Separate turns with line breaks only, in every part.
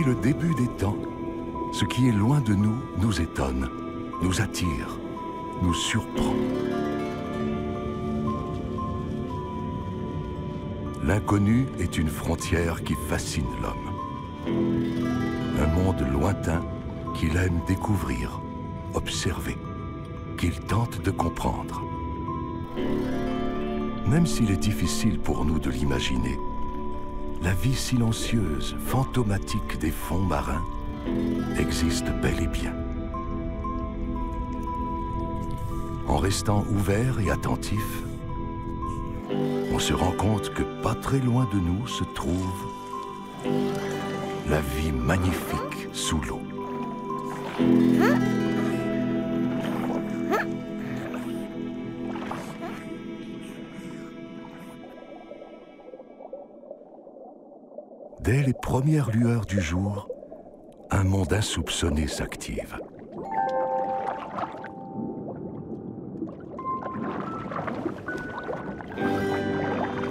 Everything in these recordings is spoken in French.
le début des temps, ce qui est loin de nous nous étonne, nous attire, nous surprend. L'inconnu est une frontière qui fascine l'homme. Un monde lointain qu'il aime découvrir, observer, qu'il tente de comprendre. Même s'il est difficile pour nous de l'imaginer, la vie silencieuse, fantomatique des fonds marins existe bel et bien. En restant ouvert et attentif, on se rend compte que pas très loin de nous se trouve la vie magnifique sous l'eau. Dès les premières lueurs du jour, un monde insoupçonné s'active.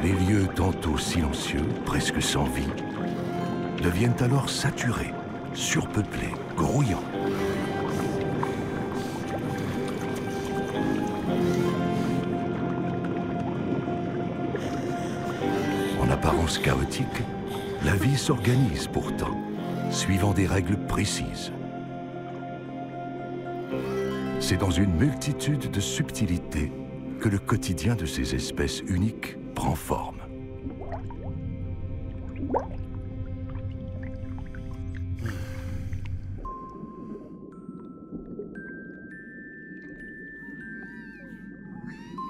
Les lieux tantôt silencieux, presque sans vie, deviennent alors saturés, surpeuplés, grouillants. En apparence chaotique, la vie s'organise pourtant, suivant des règles précises. C'est dans une multitude de subtilités que le quotidien de ces espèces uniques prend forme.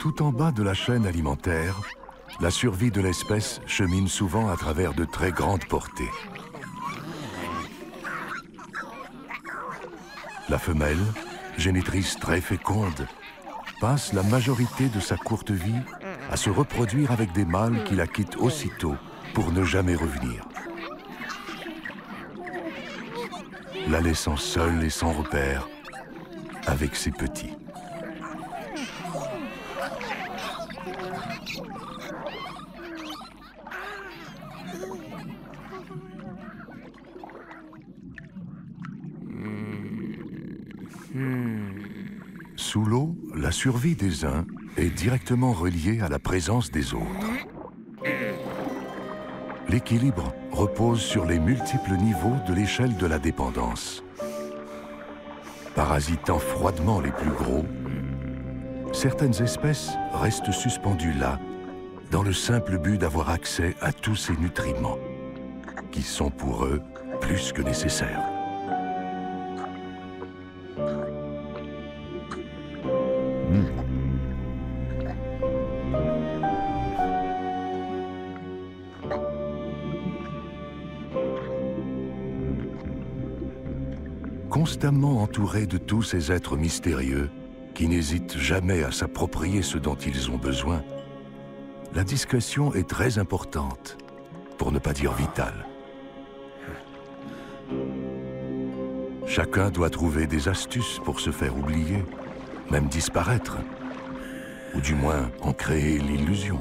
Tout en bas de la chaîne alimentaire, la survie de l'espèce chemine souvent à travers de très grandes portées. La femelle, génitrice très féconde, passe la majorité de sa courte vie à se reproduire avec des mâles qui la quittent aussitôt pour ne jamais revenir, la laissant seule et sans repère avec ses petits. Sous l'eau, la survie des uns est directement reliée à la présence des autres. L'équilibre repose sur les multiples niveaux de l'échelle de la dépendance. Parasitant froidement les plus gros, certaines espèces restent suspendues là, dans le simple but d'avoir accès à tous ces nutriments, qui sont pour eux plus que nécessaires. Constamment entourés de tous ces êtres mystérieux qui n'hésitent jamais à s'approprier ce dont ils ont besoin, la discrétion est très importante, pour ne pas dire vitale. Chacun doit trouver des astuces pour se faire oublier, même disparaître, ou du moins en créer l'illusion.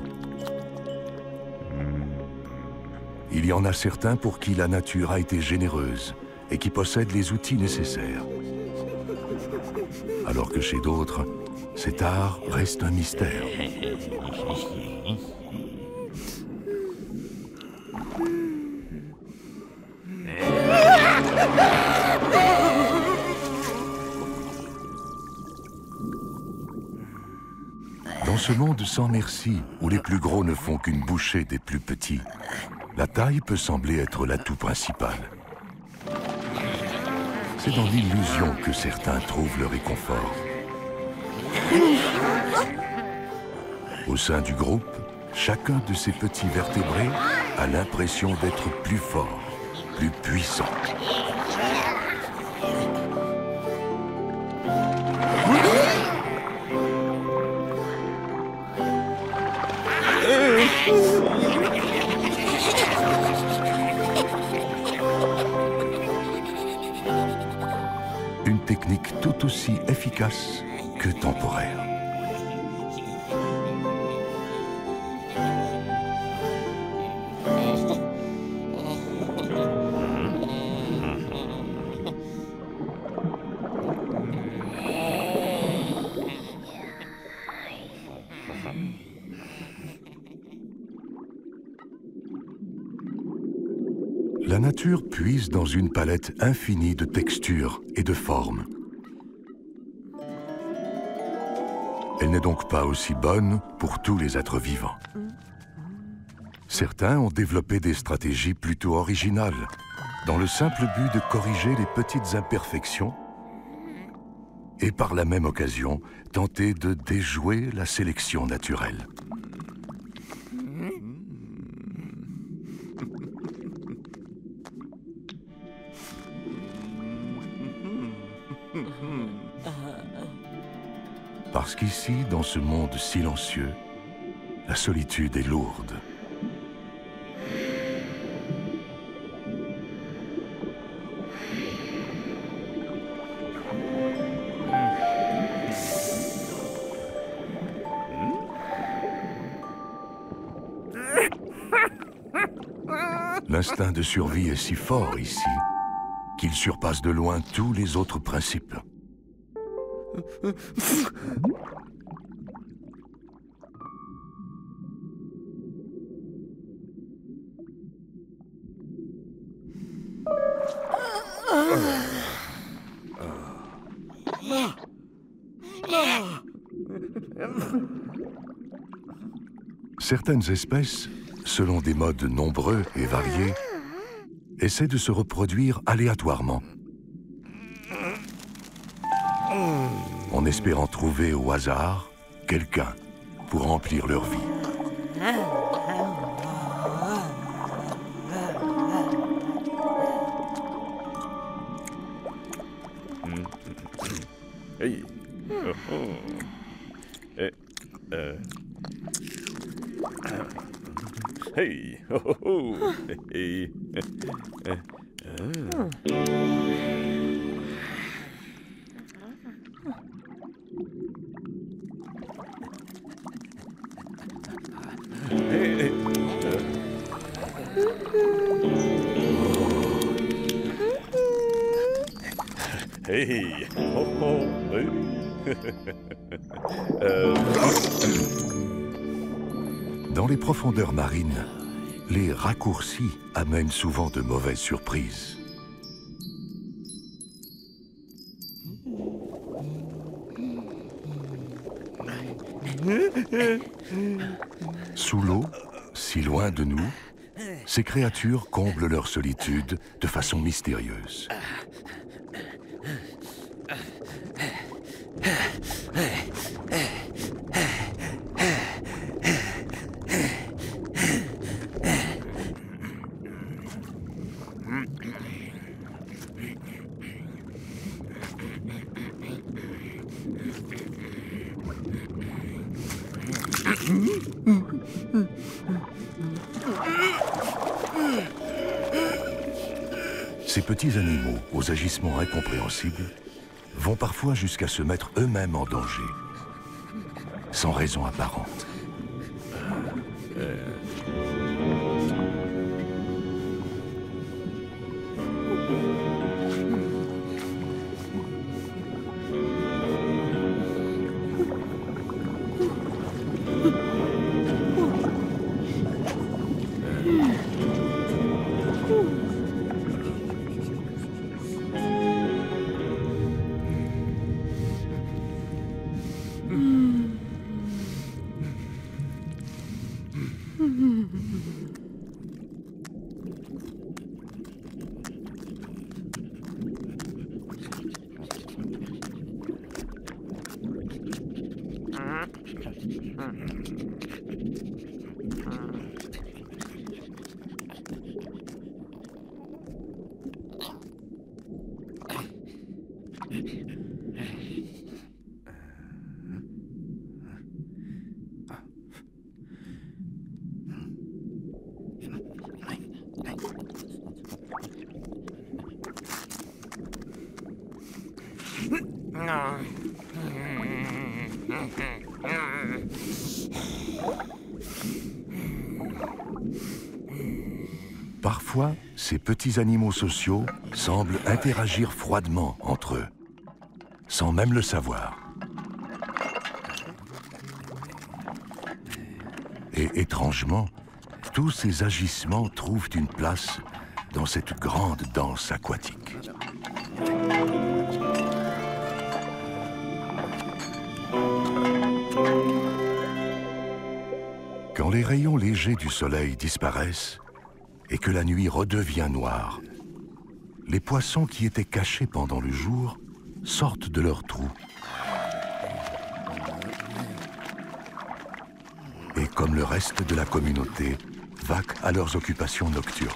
Il y en a certains pour qui la nature a été généreuse et qui possèdent les outils nécessaires. Alors que chez d'autres, cet art reste un mystère. Dans ce monde sans merci, où les plus gros ne font qu'une bouchée des plus petits, la taille peut sembler être l'atout principal. C'est dans l'illusion que certains trouvent le réconfort. Au sein du groupe, chacun de ces petits vertébrés a l'impression d'être plus fort, plus puissant. Une technique tout aussi efficace que temporaire. nature puise dans une palette infinie de textures et de formes. Elle n'est donc pas aussi bonne pour tous les êtres vivants. Certains ont développé des stratégies plutôt originales, dans le simple but de corriger les petites imperfections et par la même occasion tenter de déjouer la sélection naturelle. Parce qu'ici, dans ce monde silencieux, la solitude est lourde. L'instinct de survie est si fort ici qu'il surpasse de loin tous les autres principes. Certaines espèces, selon des modes nombreux et variés, essaient de se reproduire aléatoirement, en espérant trouver au hasard quelqu'un pour remplir leur vie.
Hey. Hey. Hey. Hey.
Dans les profondeurs marines, les raccourcis amènent souvent de mauvaises surprises. Sous l'eau, si loin de nous, ces créatures comblent leur solitude de façon mystérieuse. Ces petits animaux, aux agissements incompréhensibles, vont parfois jusqu'à se mettre eux-mêmes en danger, sans raison apparente. Parfois, ces petits animaux sociaux semblent interagir froidement entre eux, sans même le savoir. Et étrangement, tous ces agissements trouvent une place dans cette grande danse aquatique. Quand les rayons légers du soleil disparaissent et que la nuit redevient noire, les poissons qui étaient cachés pendant le jour sortent de leurs trous. Et comme le reste de la communauté, vaquent à leurs occupations nocturnes.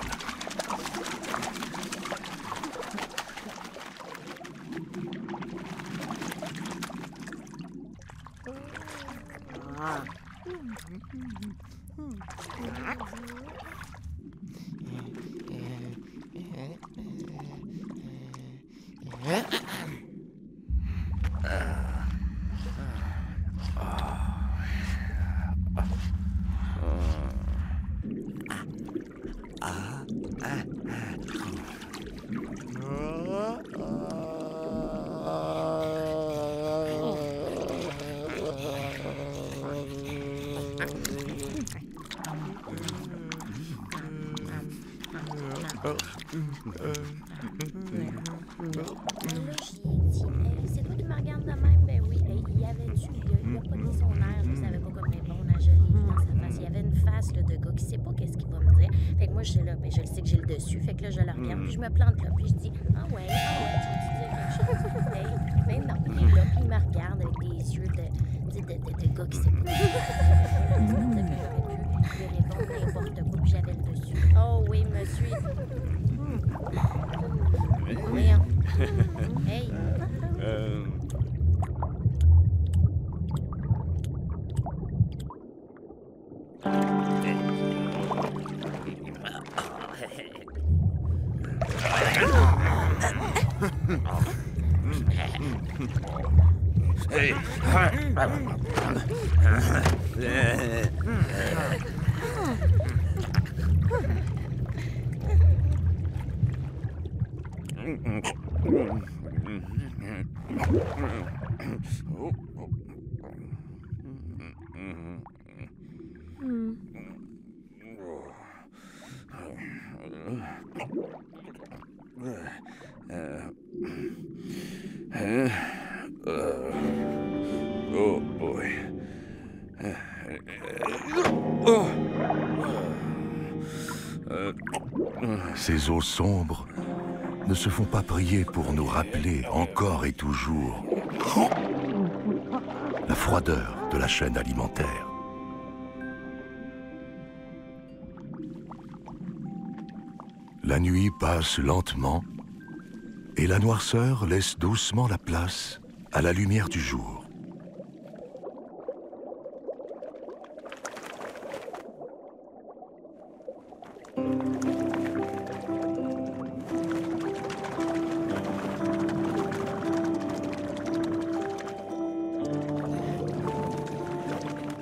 C'est toi qui me regardes de même? Ben oui. Il y avait-tu, il a pas dit son air, je savais pas comme répondre à Jolie dans sa face. Il y avait une face là, de gars qui sait pas qu'est-ce qu'il va me dire. Fait que moi, je suis là, ben je le sais que j'ai le dessus. Fait que là, je le regarde, puis je me plante là, puis je dis ah ouais, tu veux dire quelque chose? Ben non, il est là, puis il me regarde avec des yeux de gars qui sait pas. J'aurais pu lui répondre n'importe quoi, puis j'avais le dessus. Oh oui, monsieur. Voyons. Hey.
Oh boy.
Ces eaux sombres ne se font pas prier pour nous rappeler encore et toujours la froideur de la chaîne alimentaire. La nuit passe lentement et la noirceur laisse doucement la place à la lumière du jour.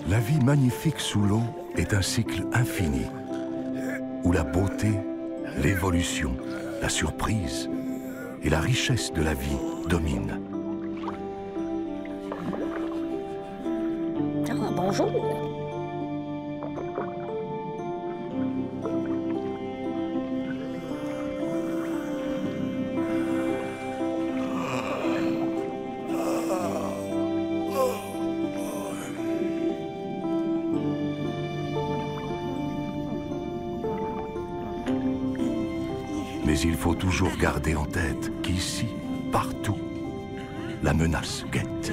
La vie magnifique sous l'eau est un cycle infini, où la beauté, l'évolution, la surprise et la richesse de la vie dominent.
Ah, bonjour.
Mais il faut toujours garder en tête qu'ici, partout, la menace guette.